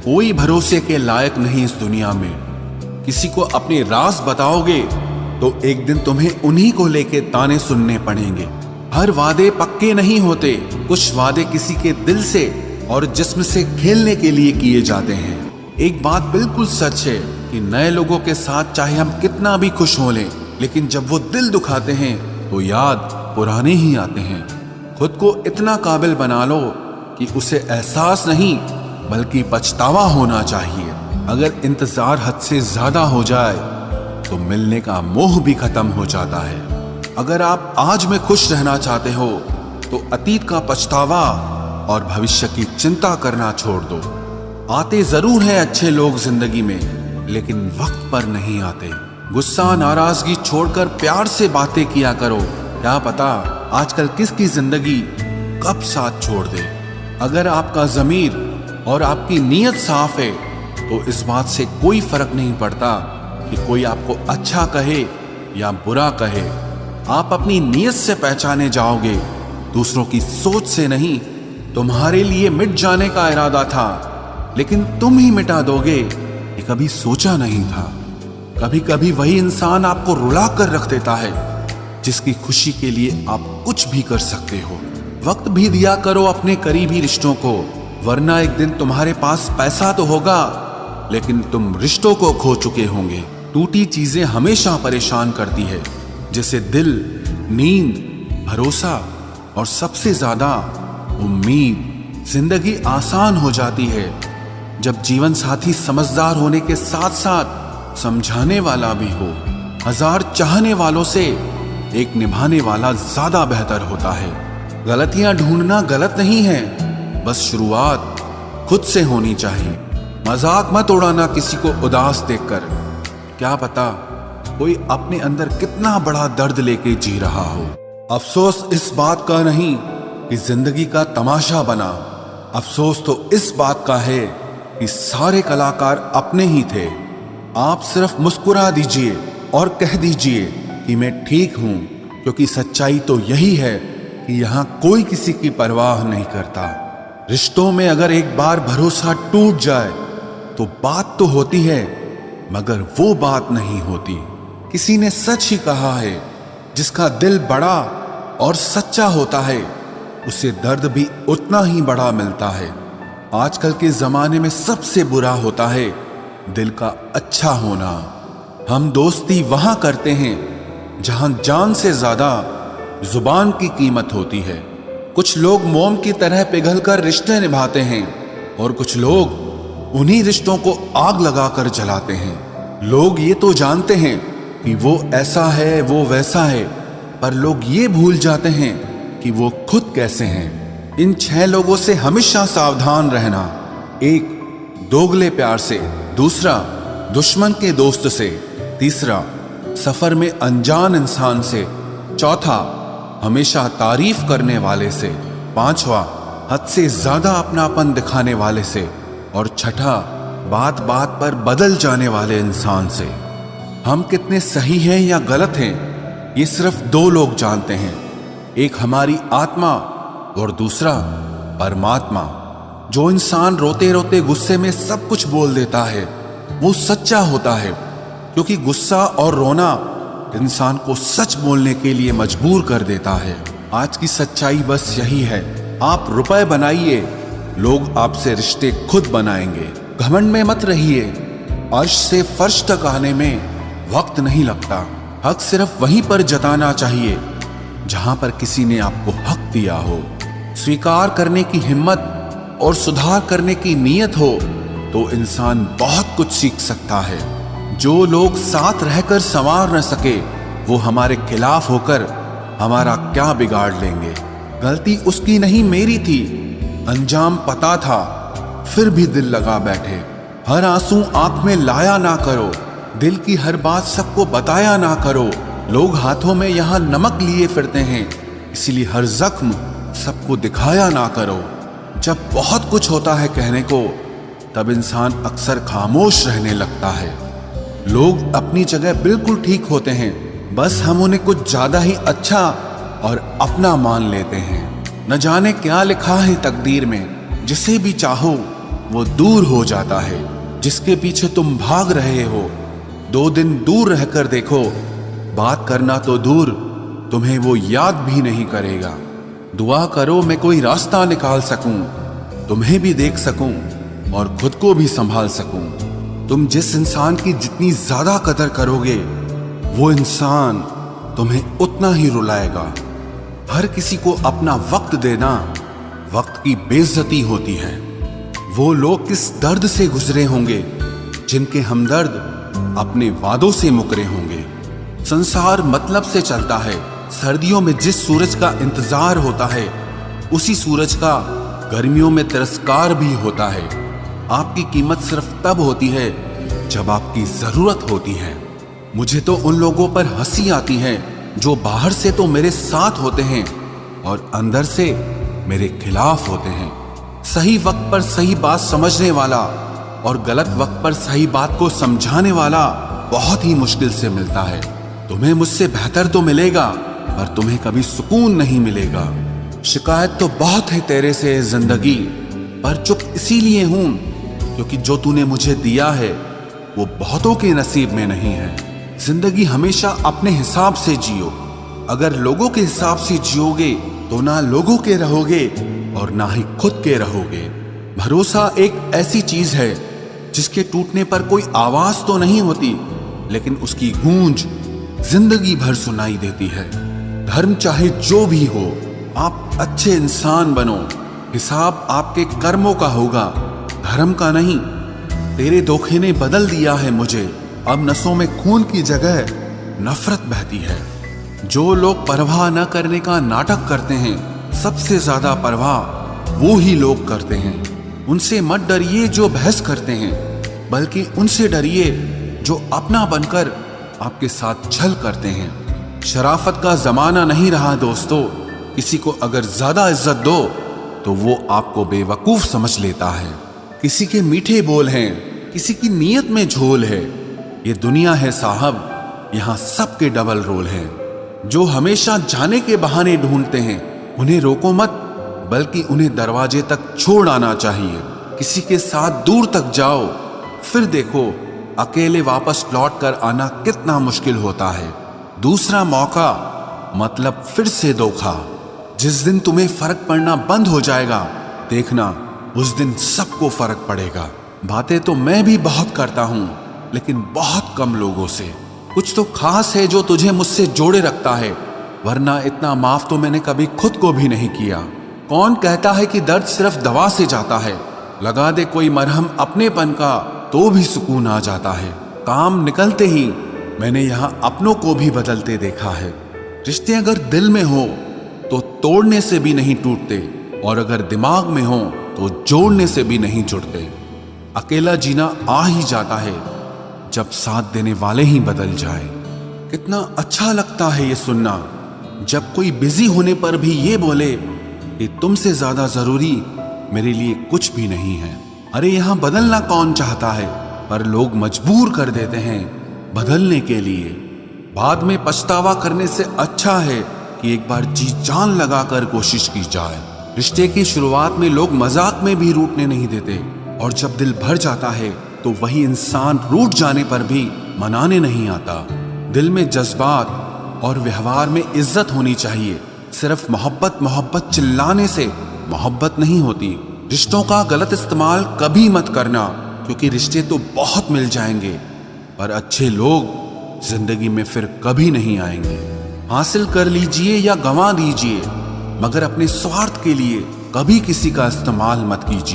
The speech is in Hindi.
कोई भरोसे के लायक नहीं इस दुनिया में। किसी को अपने राज बताओगे तो एक दिन तुम्हें उन्हीं को लेके ताने सुनने पड़ेंगे। हर वादे पक्के नहीं होते, कुछ वादे किसी के दिल से और जिस्म से खेलने के लिए किए जाते हैं। एक बात बिल्कुल सच है कि नए लोगों के साथ चाहे हम कितना भी खुश हो लें, लेकिन जब वो दिल दुखाते हैं तो याद पुराने ही आते हैं। खुद को इतना काबिल बना लो कि उसे एहसास नहीं बल्कि पछतावा होना चाहिए। अगर इंतजार हद से ज्यादा हो जाए तो मिलने का मोह भी खत्म हो जाता है। अगर आप आज में खुश रहना चाहते हो तो अतीत का पछतावा और भविष्य की चिंता करना छोड़ दो। आते जरूर हैं अच्छे लोग जिंदगी में, लेकिन वक्त पर नहीं आते। गुस्सा नाराजगी छोड़कर प्यार से बातें किया करो। क्या पता आजकल किसकी जिंदगी कब साथ छोड़ दे। अगर आपका ज़मीर और आपकी नीयत साफ है तो इस बात से कोई फर्क नहीं पड़ता कि कोई आपको अच्छा कहे या बुरा कहे। आप अपनी नीयत से पहचाने जाओगे, दूसरों की सोच से नहीं। तुम्हारे लिए मिट जाने का इरादा था, लेकिन तुम ही मिटा दोगे ये कभी सोचा नहीं था। कभी कभी वही इंसान आपको रुला कर रख देता है जिसकी खुशी के लिए आप कुछ भी कर सकते हो। वक्त भी दिया करो अपने करीबी रिश्तों को, वरना एक दिन तुम्हारे पास पैसा तो होगा लेकिन तुम रिश्तों को खो चुके होंगे। टूटी चीजें हमेशा परेशान करती है, जैसे दिल, नींद, भरोसा और सबसे ज्यादा उम्मीद। जिंदगी आसान हो जाती है जब जीवन साथी समझदार होने के साथ साथ समझाने वाला भी हो। 1000 चाहने वालों से एक निभाने वाला ज्यादा बेहतर होता है। गलतियां ढूंढना गलत नहीं है, बस शुरुआत खुद से होनी चाहिए। मजाक मत उड़ाना किसी को उदास देखकर। क्या पता कोई अपने अंदर कितना बड़ा दर्द लेके जी रहा हो। अफसोस इस बात का नहीं कि जिंदगी का तमाशा बना, अफसोस तो इस बात का है कि सारे कलाकार अपने ही थे। आप सिर्फ मुस्कुरा दीजिए और कह दीजिए कि मैं ठीक हूं, क्योंकि सच्चाई तो यही है कि यहाँ कोई किसी की परवाह नहीं करता। रिश्तों में अगर एक बार भरोसा टूट जाए तो बात तो होती है, मगर वो बात नहीं होती। किसी ने सच ही कहा है, जिसका दिल बड़ा और सच्चा होता है उसे दर्द भी उतना ही बड़ा मिलता है। आजकल के जमाने में सबसे बुरा होता है दिल का अच्छा होना। हम दोस्ती वहां करते हैं जहां जान से ज्यादा जुबान की कीमत होती है। कुछ लोग मोम की तरह पिघलकर रिश्ते निभाते हैं और कुछ लोग उन्हीं रिश्तों को आग लगाकर जलाते हैं। लोग ये तो जानते हैं कि वो ऐसा है, वो वैसा है, पर लोग ये भूल जाते हैं कि वो खुद कैसे हैं। इन 6 लोगों से हमेशा सावधान रहना। 1 दोगले प्यार से, दूसरा दुश्मन के दोस्त से, तीसरा सफर में अनजान इंसान से, चौथा हमेशा तारीफ करने वाले से, 5वां हद से ज्यादा अपनापन दिखाने वाले से, और छठा बात बात पर बदल जाने वाले इंसान से। हम कितने सही हैं या गलत हैं ये सिर्फ 2 लोग जानते हैं, एक हमारी आत्मा और दूसरा परमात्मा। जो इंसान रोते रोते गुस्से में सब कुछ बोल देता है वो सच्चा होता है, क्योंकि गुस्सा और रोना इंसान को सच बोलने के लिए मजबूर कर देता है। आज की सच्चाई बस यही है, आप रुपए बनाइए, लोग आपसे रिश्ते खुद बनाएंगे। घमंड में मत रहिए, अर्श से फर्श तक आने में वक्त नहीं लगता। हक सिर्फ वहीं पर जताना चाहिए जहां पर किसी ने आपको हक दिया हो। स्वीकार करने की हिम्मत और सुधार करने की नीयत हो तो इंसान बहुत कुछ सीख सकता है। जो लोग साथ रहकर संवार न सके वो हमारे खिलाफ होकर हमारा क्या बिगाड़ लेंगे। गलती उसकी नहीं मेरी थी, अंजाम पता था फिर भी दिल लगा बैठे। हर आंसू आंख में लाया ना करो, दिल की हर बात सबको बताया ना करो। लोग हाथों में यहाँ नमक लिए फिरते हैं, इसीलिए हर जख्म सबको दिखाया ना करो। जब बहुत कुछ होता है कहने को, तब इंसान अक्सर खामोश रहने लगता है। लोग अपनी जगह बिल्कुल ठीक होते हैं, बस हम उन्हें कुछ ज्यादा ही अच्छा और अपना मान लेते हैं। न जाने क्या लिखा है तकदीर में, जिसे भी चाहो वो दूर हो जाता है। जिसके पीछे तुम भाग रहे हो, 2 दिन दूर रहकर देखो, बात करना तो दूर, तुम्हें वो याद भी नहीं करेगा। दुआ करो मैं कोई रास्ता निकाल सकूं, तुम्हें भी देख सकूं और खुद को भी संभाल सकूं। तुम जिस इंसान की जितनी ज्यादा कदर करोगे, वो इंसान तुम्हें उतना ही रुलाएगा। हर किसी को अपना वक्त देना वक्त की बेइज्जती होती है। वो लोग किस दर्द से गुजरे होंगे जिनके हमदर्द अपने वादों से मुकरे होंगे। संसार मतलब से चलता है। सर्दियों में जिस सूरज का इंतजार होता है, उसी सूरज का गर्मियों में तिरस्कार भी होता है। आपकी कीमत सिर्फ तब होती है जब आपकी जरूरत होती है। मुझे तो उन लोगों पर हंसी आती है जो बाहर से तो मेरे साथ होते हैं और अंदर से मेरे खिलाफ होते हैं। सही वक्त पर सही बात समझने वाला और गलत वक्त पर सही बात को समझाने वाला बहुत ही मुश्किल से मिलता है। तुम्हें मुझसे बेहतर तो मिलेगा, पर तुम्हें कभी सुकून नहीं मिलेगा। शिकायत तो बहुत है तेरे से जिंदगी, पर चुप इसीलिए हूं क्योंकि जो तूने मुझे दिया है वो बहुतों के नसीब में नहीं है। जिंदगी हमेशा अपने हिसाब से जियो। अगर लोगों के हिसाब से जियोगे तो ना लोगों के रहोगे और ना ही खुद के रहोगे। भरोसा एक ऐसी चीज है जिसके टूटने पर कोई आवाज तो नहीं होती, लेकिन उसकी गूंज जिंदगी भर सुनाई देती है। धर्म चाहे जो भी हो, आप अच्छे इंसान बनो। हिसाब आपके कर्मों का होगा, धर्म का नहीं। तेरे धोखे ने बदल दिया है मुझे। अब नसों में खून की जगह नफरत बहती है। जो लोग परवाह न करने का नाटक करते हैं, सबसे ज्यादा परवाह वो ही लोग करते हैं। उनसे मत डरिए जो बहस करते हैं, बल्कि उनसे डरिए जो अपना बनकर आपके साथ छल करते हैं। शराफत का जमाना नहीं रहा दोस्तों। किसी को अगर ज्यादा इज्जत दो तो वो आपको बेवकूफ समझ लेता है। किसी के मीठे बोल हैं, किसी की नीयत में झोल है। ये दुनिया है साहब, यहाँ सबके डबल रोल हैं। जो हमेशा जाने के बहाने ढूंढते हैं, उन्हें रोको मत, बल्कि उन्हें दरवाजे तक छोड़ आना चाहिए। किसी के साथ दूर तक जाओ, फिर देखो अकेले वापस लौट कर आना कितना मुश्किल होता है। दूसरा मौका मतलब फिर से धोखा। जिस दिन तुम्हें फर्क पड़ना बंद हो जाएगा, देखना उस दिन सबको फर्क पड़ेगा। बातें तो मैं भी बहुत करता हूं, लेकिन बहुत कम लोगों से। कुछ तो खास है जो तुझे मुझसे जोड़े रखता है, वरना इतना माफ तो मैंने कभी खुद को भी नहीं किया। कौन कहता है कि दर्द सिर्फ दवा से जाता है? लगा दे कोई मरहम अपनेपन का तो भी सुकून आ जाता है। काम निकलते ही मैंने यहाँ अपनों को भी बदलते देखा है। रिश्ते अगर दिल में हो तो तोड़ने से भी नहीं टूटते, और अगर दिमाग में हो तो जोड़ने से भी नहीं जुड़ते। अकेला जीना आ ही जाता है जब साथ देने वाले ही बदल जाए। कितना अच्छा लगता है ये सुनना, जब कोई बिजी होने पर भी ये बोले कि तुमसे ज्यादा जरूरी मेरे लिए कुछ भी नहीं है। अरे यहाँ बदलना कौन चाहता है, पर लोग मजबूर कर देते हैं बदलने के लिए। बाद में पछतावा करने से अच्छा है कि एक बार जी जान लगाकर कोशिश की जाए। रिश्ते की शुरुआत में लोग मजाक में भी रूठने नहीं देते, और जब दिल भर जाता है तो वही इंसान रूठ जाने पर भी मनाने नहीं आता। दिल में जज्बात और व्यवहार में इज्जत होनी चाहिए। सिर्फ मोहब्बत मोहब्बत चिल्लाने से मोहब्बत नहीं होती। रिश्तों का गलत इस्तेमाल कभी मत करना, क्योंकि रिश्ते तो बहुत मिल जाएंगे, पर अच्छे लोग जिंदगी में फिर कभी नहीं आएंगे। हासिल कर लीजिए या गंवा दीजिए, मगर अपने स्वार्थ के लिए कभी किसी का इस्तेमाल मत कीजिए।